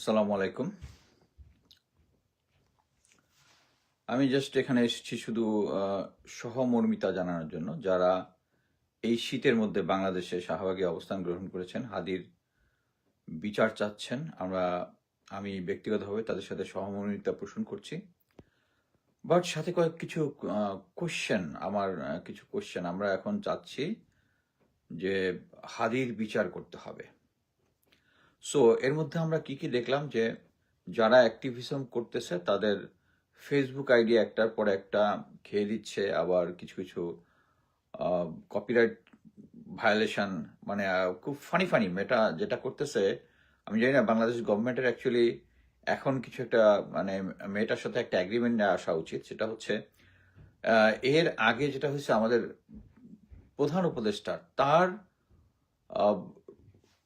আসসালামু আলাইকুম। আমি জাস্ট এখানে এসেছি শুধু সহমর্মিতা জানানোর জন্য যারা এই শীতের মধ্যে বাংলাদেশে শাহবাগে অবস্থান গ্রহণ করেছেন, হাদির বিচার চাচ্ছেন। আমি ব্যক্তিগতভাবে তাদের সাথে সহমর্মিতা পোষণ করছি। বাট সাথে কিছু কোশ্চেন আমরা এখন চাচ্ছি যে হাদির বিচার করতে হবে। সো এর মধ্যে আমরা কি দেখলাম যে যারা অ্যাক্টিভিজম করতেছে তাদের ফেসবুক আইডি একটার পর একটা খেয়ে দিচ্ছে, আবার কিছু কিছু কপিরাইট ভায়োলেশন, মানে খুব ফানি ফানি মেটা যেটা করতেছে। আমি জানি না বাংলাদেশ গভর্নমেন্টের অ্যাকচুয়ালি এখন কিছু একটা মানে মেয়েটার সাথে একটা অ্যাগ্রিমেন্ট আসা উচিত। সেটা হচ্ছে এর আগে যেটা হয়েছে আমাদের প্রধান উপদেষ্টা তার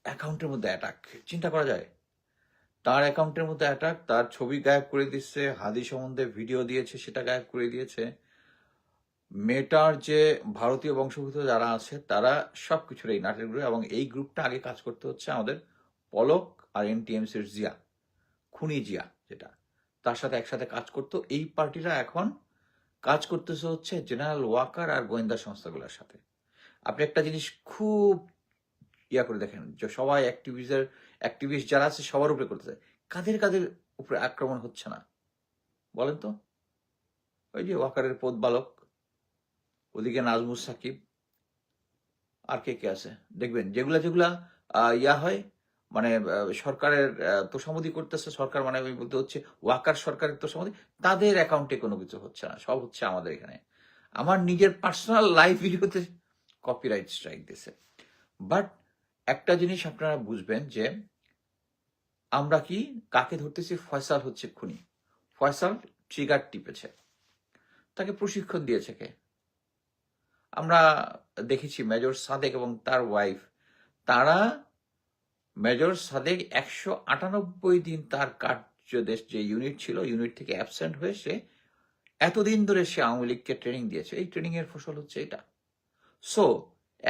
অ্যাকাউন্টের মধ্যে অ্যাটাক, চিন্তা করা যায়। তার অ্যাকাউন্টের মধ্যে অ্যাটাক, তার ছবি গায়েব করে দিচ্ছে, হাদি সম্বন্ধে ভিডিও দিয়েছে সেটা গায়েব করে দিয়েছে। মেয়েটার যে ভারতীয় বংশোদ্ভূত যারা আছে তারা সবকিছুর এই নাটের গ্রুপ, এবং এই গ্রুপটা আগে কাজ করতে হচ্ছে আমাদের পলক আর এনটিএমসির জিয়া, খুনি জিয়া, যেটা তার সাথে একসাথে কাজ করতো। এই পার্টিরা এখন কাজ করতেছে হচ্ছে জেনারেল ওয়াকার আর গোয়েন্দা সংস্থাগুলোর সাথে। আপনি একটা জিনিস খুব করে দেখেন যে সবাই অ্যাক্টিভিস্ট যারা আছে সবার উপরে করতেছে, কাদের কাদের উপরে আক্রমণ হচ্ছে না বলেন তো? ওই যে ওয়াকারের পদ বালক, ওদিকে নাজমুস সাকিব, আর কে কে আছে দেখবেন, যেগুলা ইয়া হয়, মানে সরকারের তোষামোদি করতেছে সরকার, মানে আমি বলতে হচ্ছে ওয়াকার সরকারের তোষামোদি, তাদের অ্যাকাউন্টে কোনো কিছু হচ্ছে না, সব হচ্ছে আমাদের এখানে। আমার নিজের পার্সোনাল লাইফ ভিডিওতে কপিরাইট স্ট্রাইক দিছে। বাট একটা জিনিস আপনারা বুঝবেন যে আমরা কাকে ধরতেছি? ফয়সাল হচ্ছে খুনি। ফয়সাল ট্রিগার টিপেছে, তাকে প্রশিক্ষণ দিয়েছে কে? আমরা দেখেছি মেজর সাদেক এবং তার ওয়াইফ, তারা মেজর সাদেক 198 দিন তার কার্যদেশ যে ইউনিট ছিল, ইউনিট থেকে অ্যাবসেন্ট হয়ে সে এতদিন ধরে সে আওয়ামী লীগকে ট্রেনিং দিয়েছে। এই ট্রেনিং এর ফসল হচ্ছে এটা। সো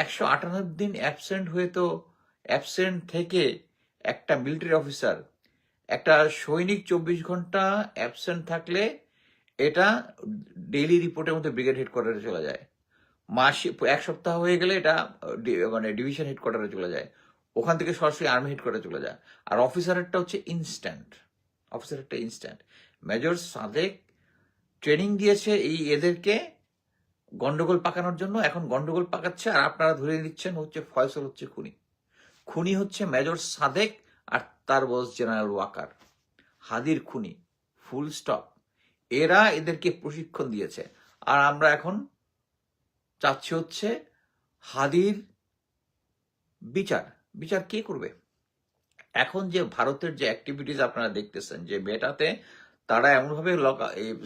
198 দিন অ্যাবসেন্ট হয়ে, তো অ্যাবসেন্ট থেকে একটা মিলিটারি অফিসার, একটা সৈনিক 24 ঘন্টা অ্যাবসেন্ট থাকলে এটা ডেইলি রিপোর্টের মধ্যে ব্রিগেড হেডকোয়ার্টারে চলে যায়। মাসে 1 সপ্তাহ হয়ে গেলে এটা মানে ডিভিশন হেডকোয়ার্টারে চলে যায়, ওখান থেকে সরাসরি আর্মি হেডকোয়ার্টারে চলে যায়। আর অফিসারেরটা হচ্ছে ইনস্ট্যান্ট, মেজর সাদেক ট্রেনিং দিয়েছে এদেরকে গন্ডগোল পাকানোর জন্য। এখন গন্ডগোল পাকাচ্ছে আর আপনারা ধরে নিচ্ছেন হচ্ছে ফয়সল হচ্ছে খুনি। খুনি হচ্ছে মেজর সাদেক আর তার বস জেনারেল ওয়াকার, হাদির খুনি, ফুল স্টপ। এরা এদেরকে প্রশিক্ষণ দিয়েছে। আর আমরা এখন চাচ্ছি হচ্ছে হাদির বিচার। বিচার কে করবে? এখন যে ভারতের যে অ্যাক্টিভিটিস আপনারা দেখতেছেন, যে মেয়েটাতে তারা এমনভাবে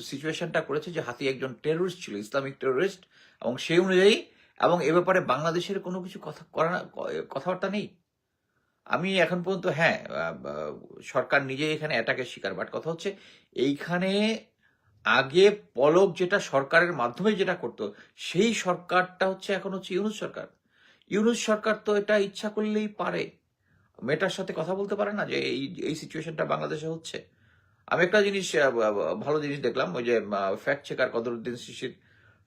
সিচুয়েশনটা করেছে যে হাতি একজন টেরোরিস্ট ছিল, ইসলামিক টেরোরিস্ট, এবং সেই অনুযায়ী, এবং এ ব্যাপারে বাংলাদেশের কোনো কিছু কথাবার্তা নেই। আমি এখন পর্যন্ত, হ্যাঁ, সরকার নিজেই এখানে অ্যাটাকের শিকার, বাট কথা হচ্ছে এইখানে আগে পলক যেটা সরকারের মাধ্যমে যেটা করতো, সেই সরকারটা হচ্ছে এখন হচ্ছে ইউনূস সরকার। ইউনূস সরকার তো এটা ইচ্ছা করলেই পারে, মেয়েটার সাথে কথা বলতে পারে না যে এই সিচুয়েশনটা বাংলাদেশে হচ্ছে। আমি একটা জিনিস, ভালো জিনিস দেখলাম, ওই যে ফ্যাক্ট চেকার কদরুদ্দিন শিশির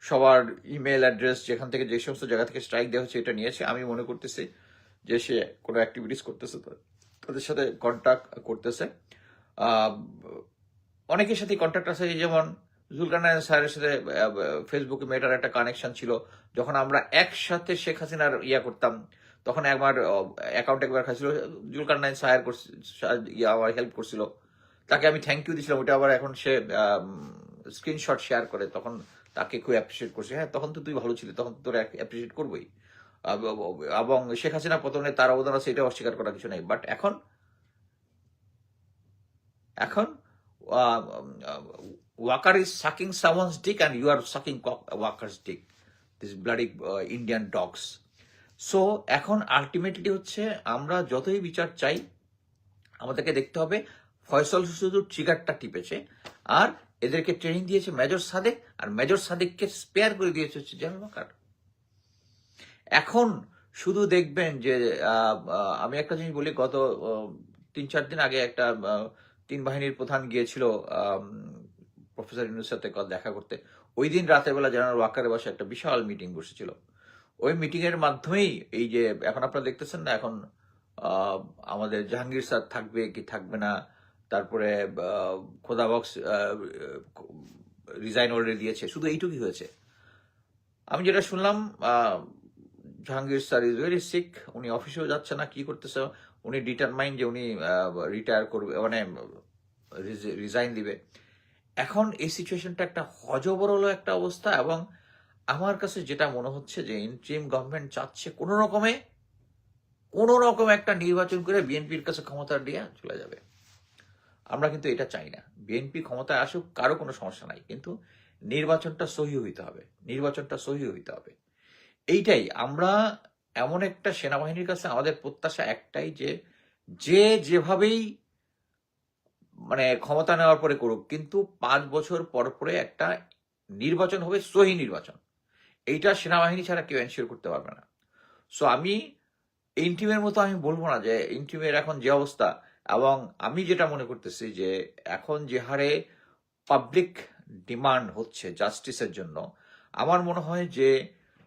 সবার ইমেল অ্যাড্রেস যেখান থেকে যে সমস্ত জায়গা থেকে স্ট্রাইক দেওয়া হচ্ছে এটা নিয়েছে। আমি মনে করতেছি যে সে কোনো অ্যাক্টিভিটিস করতেছে, তাদের সাথে কন্ট্যাক্ট করতেছে। অনেকের সাথে কন্ট্যাক্ট আছে, যেমন জুলকারনাইন স্যারের সাথে ফেসবুকে মেয়েটার একটা কানেকশন ছিল। যখন আমরা একসাথে শেখ হাসিনার করতাম, তখন একবার অ্যাকাউন্ট একবার খাইছিল, জুলকারনাইন স্যার আমার হেল্প করছিল, তাকে আমি থ্যাংক ইউ দিয়েছিলাম। ওটা আবার এখন সে স্ক্রিনশট শেয়ার করে, তখন তাকে খুব অ্যাপ্রিসিয়েট করছে। হ্যাঁ, তখন তো তুই ভালো ছিলি, তখন তো তোর অ্যাপ্রিসিয়েট করবোই। এবং শেখ হাসিনা পতনে তার অবদান আছে, এটা অস্বীকার করার কিছু নেই। বাট এখন Walker is sucking someone's dick and you are sucking Walker's dick. This bloody Indian dogs. So এখন আলটিমেটলি হচ্ছে আমরা যতই বিচার চাই, আমাদেরকে দেখতে হবে ফয়সল শুধু ট্রিগারটা টিপেছে, আর এদেরকে ট্রেনিং দিয়েছে মেজর সাদেক, আর মেজর সাদেককে স্পেয়ার করে দিয়েছে হচ্ছে জেনারেল ওয়াকার। এখন শুধু দেখবেন যে আমি একটা জিনিস বলি, গত 3-4 দিন আগে একটা 3 বাহিনীর প্রধান গিয়েছিল প্রফেসর ইউনূসের সাথে দেখা করতে। ওই দিন রাতের বেলা জেনারেল ওয়াকারের বাসায় একটা বিশাল মিটিং বসেছিল। ওই মিটিং এর মাধ্যমেই এই যে এখন আপনারা দেখতেছেন না, এখন আমাদের জাহাঙ্গীর স্যার থাকবে কি থাকবে না, তারপরে খোদাবক্স রিজাইন অলরেডি দিয়েছে, শুধু এইটুকুই হয়েছে। আমি যেটা শুনলাম, Jahangir sir is very sick, উনি অফিসেও যাচ্ছে না, কি করতেছে, উনি ডিটারমাইন্ড যে উনি রিটায়ার করবে, মানে রিজাইন দিবে। এখন এই সিচুয়েশনটা একটা হজবরল একটা অবস্থা, এবং আমার কাছে যেটা মনে হচ্ছে যে ইন্টারিম গভর্নমেন্ট চাচ্ছে কোন রকমে একটা নির্বাচন করে বিএনপির কাছে ক্ষমতা দিয়ে চলে যাবে। আমরা কিন্তু এটা চাই না। বিএনপি ক্ষমতায় আসুক, কারো কোনো সমস্যা নাই, কিন্তু নির্বাচনটা সহি হইতে হবে। এইটাই আমরা, এমন একটা সেনাবাহিনীর কাছে আমাদের প্রত্যাশা একটাই যে যেভাবেই মানে ক্ষমতা নেওয়ার পরে করুক, কিন্তু 5 বছর পরে একটা নির্বাচন হবে, সহি নির্বাচন। এইটা সেনাবাহিনী ছাড়া কেউ এনশিওর করতে পারবে না। সো আমি ইন্টিমের মতো আমি বলবো না যে ইন্টিমের এখন যে অবস্থা, এবং আমি যেটা মনে করতেছি যে এখন যে হারে পাবলিক ডিমান্ড হচ্ছে জাস্টিসের জন্য, আমার মনে হয় যে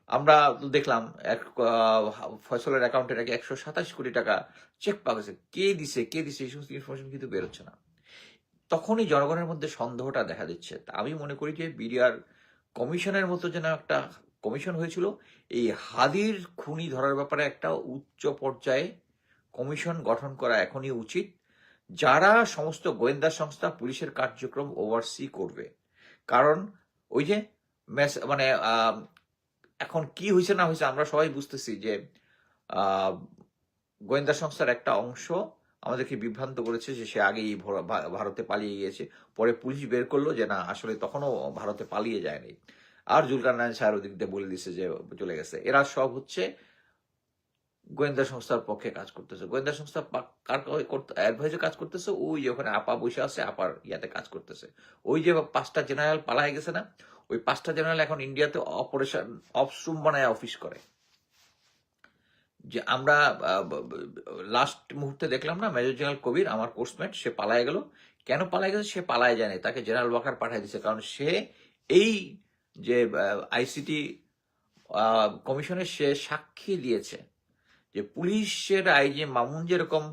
আমরা দেখলাম ফয়সলের অ্যাকাউন্টে নাকি 127 কোটি টাকা চেক পাওয়া গেছে। কে দিছে এই সমস্ত ইনফরমেশন কিন্তু বেরোচ্ছে না। তখনই জনগণের মধ্যে সন্দেহটা দেখা দিচ্ছে। আমি মনে করি যে বিডিআর কমিশনের মতো যেন একটা কমিশন হয়েছিল, এই হাদির খুনি ধরার ব্যাপারে একটা উচ্চ পর্যায়ে কমিশন গঠন করা এখনই উচিত, যারা সমস্ত গোয়েন্দা সংস্থা পুলিশের কার্যক্রম ওভারসি করবে। কারণ ওই যে মানে এখন কি হয়েছে না হয়েছে আমরা সবাই বুঝতেছি যে গোয়েন্দা সংস্থার একটা অংশ আমাদেরকে বিভ্রান্ত করেছে যে সে আগেই ভারতে পালিয়ে গিয়েছে। পরে পুলিশ বের করলো যে না, আসলে তখনও ভারতে পালিয়ে যায়নি, আর জুলকারনাইন স্যার ওদিক দিয়ে বলে দিচ্ছে যে চলে গেছে। এরা সব হচ্ছে গোয়েন্দা সংস্থার পক্ষে কাজ করতেছে। গোয়েন্দা সংস্থা কার অ্যাডভাইজে কাজ করতেছে? ওই যে ওখানে আপা বসে আছে, আপার ইয়াতে কাজ করতেছে। ওই যে 5টা জেনারেল পালায় গেছে না, ওই 5টা জেনারেল এখন ইন্ডিয়াতে অপারেশন অফরুম বানায় অফিস করে। যে আমরা লাস্ট মুহূর্তে দেখলাম না, মেজর জেনারেল কবির, আমার কোর্সমেট, সে পালায় গেল। কেন পালায় গেছে? সে পালায় যায়নি, তাকে জেনারেল ওয়াকার পাঠিয়ে দিচ্ছে। কারণ সে এই যে আইসিটি কমিশনের সে সাক্ষী দিয়েছে যে পুলিশের আইজি মামুন যেরকম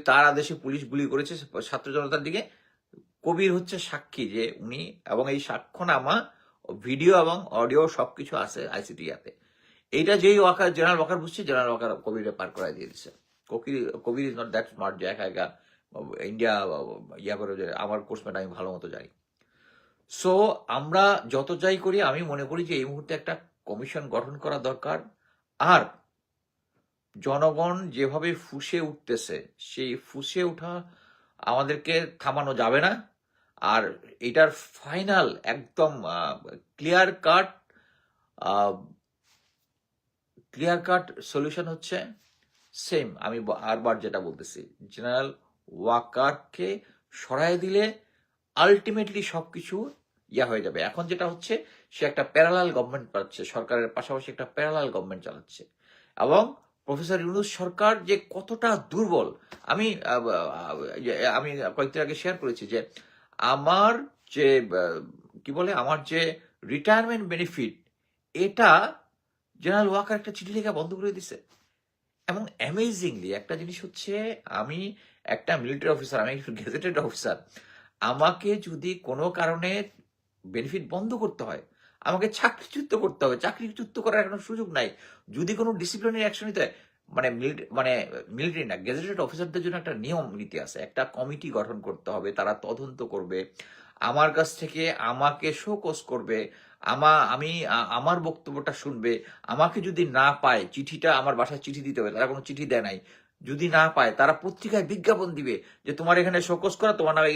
তার আদেশে পুলিশ গুলি করেছে ছাত্র জনতার দিকে, কবির হচ্ছে সাক্ষী যে উনি, এবং এই সাক্ষ্যনামা ভিডিও এবং অডিও সবকিছু আছে আইসিটি ইয়াতে। এইটা যেই ওয়াকার জেনারেল ওয়াকার বুঝছে, জেনারেল ওয়াকার কবিরে পার করাই দিয়ে দিচ্ছে। কবির ইজ নট দ্যাট স্মার্ট যে একা একা ইন্ডিয়া ইয়া করে। আমার কোর্সমেট আমি ভালো মতো জানি। সো আমরা যত যাই করি, আমি মনে করি যে এই মুহূর্তে একটা কমিশন গঠন করা দরকার। আর জনগণ যেভাবে ফুঁসে উঠতেছে, সেই ফুঁসে ওঠা আমাদেরকে থামানো যাবে না। আর এটার ফাইনাল একদম ক্লিয়ার কাট সলিউশন হচ্ছে সেম, আমি আরবার যেটা বলতেছি, জেনারেল ওয়াকারকে সরাই দিলে আলটিমেটলি সবকিছু ইয়া হয়ে যাবে। এখন যেটা হচ্ছে, সে একটা প্যারালাল গভর্নমেন্ট পাচ্ছে, সরকারের পাশাপাশি একটা প্যারালাল গভর্নমেন্ট চালাচ্ছে। এবং প্রফেসর ইউনূস সরকার যে কতটা দুর্বল, আমি কয়েকদিন আগে শেয়ার করেছি যে আমার যে কি বলে, আমার যে রিটায়ারমেন্ট বেনিফিট, এটা জেনারেল ওয়াকার একটা চিঠি লেখা বন্ধ করে দিছে। এবং অ্যামেজিংলি একটা জিনিস হচ্ছে, আমি একটা মিলিটারি অফিসার, আমি গেজেটেড অফিসার, আমাকে যদি কোনো কারণে বেনিফিট বন্ধ করতে হয়, আমাকে চাকরিচ্যুত করতে হবে। চাকরিচ্যুত করার কোনো সুযোগ নাই। যদি কোনো ডিসিপ্লিনারি অ্যাকশন নিতে হয়, মানে মিলিটারি না, গেজেটেড অফিসারদের জন্য একটা নিয়ম নীতি আছে, একটা কমিটি গঠন করতে হবে, তারা তদন্ত করবে, আমার কাছ থেকে আমাকে শোকজ করবে, আমার বক্তব্যটা শুনবে। আমাকে যদি না পায়, চিঠিটা আমার বাসায় চিঠি দিতে হবে, তারা কোনো চিঠি দেয় নাই, যদি না পায় তারা পত্রিকায় বিজ্ঞাপন দিবে যে তোমার এখানে শোকজ করা, তোমার নামে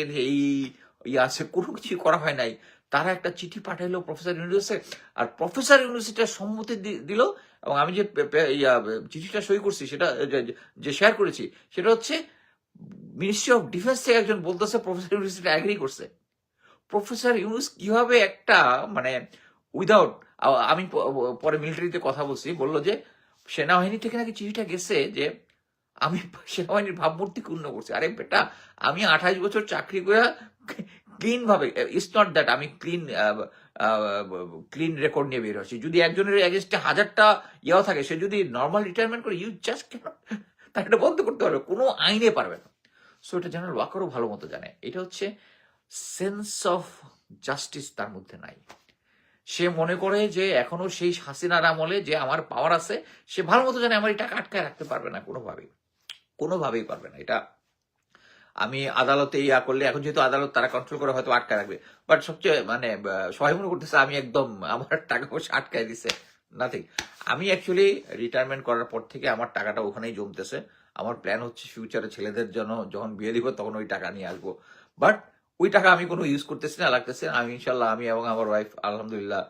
এই আছে, কোনো কিছু করা হয় নাই। তারা একটা চিঠি পাঠাইলো প্রফেসর ইউনিভার্সিটি, আর প্রফেসর ইউনিভার্সিটির সম্মতি দিল। এবং আমি যে চিঠিটা সই করছি, সেটা যে শেয়ার করেছি, সেটা হচ্ছে মিনিস্ট্রি অফ ডিফেন্স থেকে একজন বলতেছে প্রফেসর ইউনিভার্সিটি অ্যাগ্রি করছে। প্রফেসর ইউনুস কিভাবে একটা মানে উইদাউট, আমি পরে মিলিটারিতে কথা বলছি, বললো যে সেনাবাহিনী থেকে নাকি চিঠিটা গেছে যে আমি সেনাবাহিনীর ভাবমূর্তি ক্ষুণ্ণ করছি। আরে বেটা, আমি 28 বছর চাকরি করে ক্লিন ভাবে, ইটস নট দ্যাট আমি ক্লিন রেকর্ড নিয়ে বের হচ্ছি। যদি একজনের এগেনস্টে 1000টা ইয়াও থাকে, সে যদি নর্মাল রিটায়ারমেন্ট করে, ইউ জাস্ট ক্যানট তাকে এটা বন্ধ করতে পারবে, কোনো আইনে পারবে না। সো এটা জেনারেল ওয়াকারও ভালো মতো জানে। এটা হচ্ছে সেন্স অফ জাস্টিস তার মধ্যে নাই। সে মনে করে যে এখনো সেই হাসিনার আমলে যে আমার পাওয়ার আছে, সে ভালো মতো জানে আমার এই টাকা আটকায় রাখতে পারবে না, কোনোভাবেই পারবে না। এটা আমি আদালতে ইয়া করলে, এখন যেহেতু আদালত তারা কন্ট্রোল করে হয়তো আটকায় রাখবে, বাট সবচেয়ে মানে সবাই মনে করতেছে আমি একদম আমার টাকা পয়সা আটকায় দিছে, নাথিং। আমি অ্যাকচুয়ালি রিটায়ারমেন্ট করার পর থেকে আমার টাকাটা ওখানেই জমতেছে। আমার প্ল্যান হচ্ছে ফিউচারে ছেলেদের জন্য যখন বিয়ে দিব তখন ওই টাকা নিয়ে আসবো। বাট ওই টাকা আমি কোনো ইউজ করতেছি না, লাগতেছে না। আমি ইনশাল্লাহ, আমি এবং আমার ওয়াইফ আলহামদুলিল্লাহ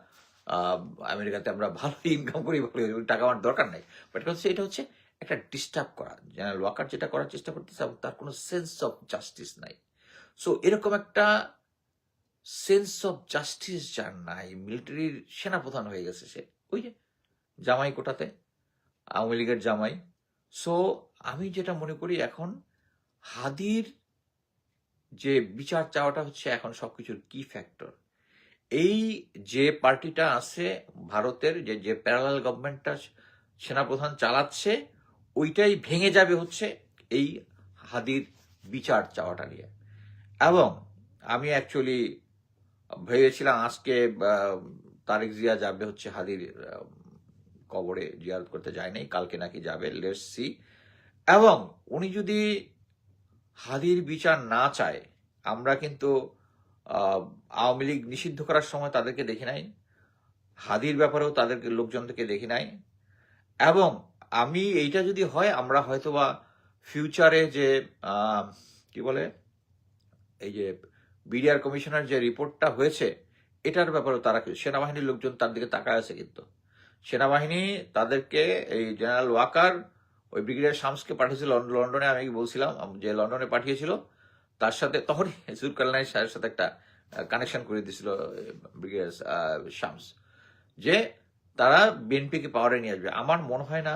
আমেরিকাতে আমরা ভালো ইনকাম করি, ভালো, ওই টাকা আমার দরকার নাই। বাট হচ্ছে এটা হচ্ছে একটা ডিস্টার্ব করা। জেনারেল ওয়াকার যেটা করার চেষ্টা করতেছে, এবং তার কোনো সেন্স অফ জাস্টিস নাই। সো এরকম একটা সেন্স অফ জাস্টিস যার নাই, মিলিটারির সেনাপ্রধান হয়ে গেছে সে, ওই যে জামাই কোটাতে, আওয়ামী লীগের জামাই। সো আমি যেটা মনে করি, এখন হাদির যে বিচার চাওয়াটা হচ্ছে এখন সবকিছুর কি ফ্যাক্টর। এই যে পার্টিটা আছে ভারতের, যে প্যারালাল গভর্নমেন্টটা সেনাপ্রধান চালাচ্ছে, ওইটাই ভেঙে যাবে হচ্ছে এই হাদির বিচার চাওয়াটা নিয়ে। এবং আমি অ্যাকচুয়ালি ভেবেছিলাম আজকে তারেক জিয়া যাবে হচ্ছে হাদির কবরে জিয়ারত করতে, যায় নাই, কালকে নাকি যাবে, লেটস সি। এবং উনি যদি হাদির বিচার না চায়, আমরা কিন্তু আওয়ামী লীগ নিষিদ্ধ করার সময় তাদেরকে দেখি নাই, হাদির ব্যাপারেও তাদেরকে লোকজনকে দেখি নাই। এবং আমি এইটা যদি হয়, আমরা হয়তোবা ফিউচারে যে কি বলে, এই যে বিডিআর কমিশনার যে রিপোর্টটা হয়েছে, এটার ব্যাপারেও তারা, সেনাবাহিনীর লোকজন তার দিকে তাকায় আছে। কিন্তু সেনাবাহিনী তাদেরকে, এই জেনারেল ওয়াকার ওই ব্রিগেডিয়ার শামসকে পাঠিয়েছিল লন্ডনে, আমি বলছিলাম যে লন্ডনে পাঠিয়েছিল, তার সাথে তখনই জুলকারনাইন সাহেবের সাথে একটা কানেকশন করে দিয়েছিল ব্রিগেডিয়ার শামস, যে তারা বিএনপিকে পাওয়ারে নিয়ে আসবে। আমার মনে হয় না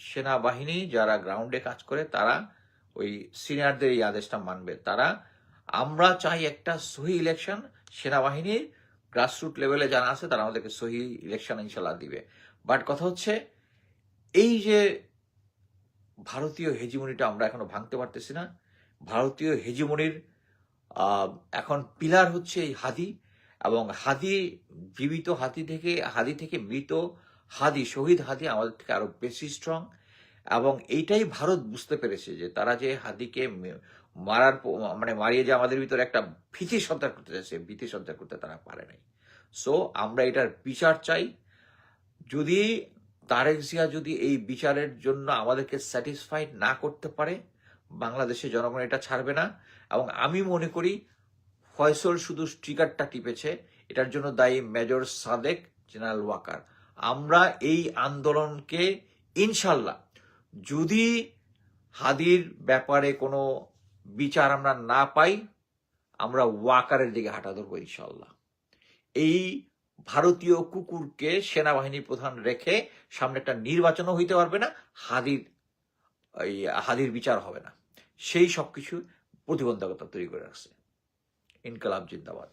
সেনাবাহিনী যারা গ্রাউন্ডে কাজ করে তারা ওই সিনিয়রদের এই আদেশটা মানবে। তারা, আমরা চাই একটা সহি ইলেকশন, সেনাবাহিনীর গ্রাসরুট লেভেলে যারা আছে তারা আমাদেরকে সহি ইলেকশন ইনশাল্লাহ দিবে। বাট কথা হচ্ছে, এই যে ভারতীয় হেজিমনিটা আমরা এখনো ভাঙতে পারতেছি না। ভারতীয় হেজিমনির এখন পিলার হচ্ছে এই হাদি, এবং হাদি, জীবিত হাদি থেকে মৃত হাদি, শহীদ হাদি আমাদের থেকে আরো বেশি স্ট্রং। এবং এইটাই ভারত বুঝতে পেরেছে যে তারা যে হাদিকে মারার মানে মারিয়ে যে আমাদের ভিতরে একটা ভীতি সঞ্চার করতে চাইছে, ভীতি সঞ্চার করতে তারা পারে নাই। সো আমরা এটার বিচার চাই। যদি তারেক জিয়া যদি এই বিচারের জন্য আমাদেরকে স্যাটিসফাইড না করতে পারে, বাংলাদেশের জনগণ এটা ছাড়বে না। এবং আমি মনে করি ফয়সল শুধু ট্রিগারটা টিপেছে, এটার জন্য দায়ী মেজর সাদেক, জেনারেল ওয়াকার। আমরা এই আন্দোলনকে ইনশাল্লাহ, যদি হাদির ব্যাপারে কোনো বিচার আমরা না পাই, আমরা ওয়াকারের দিকে হাঁটা ধরবো ইনশাল্লাহ। এই ভারতীয় কুকুরকে সেনাবাহিনী প্রধান রেখে সামনে একটা নির্বাচনও হইতে পারবে না, হাদির বিচার হবে না। সেই সবকিছু প্রতিবন্ধকতা তৈরি করে রাখছে। ইনকালাব জিন্দাবাদ।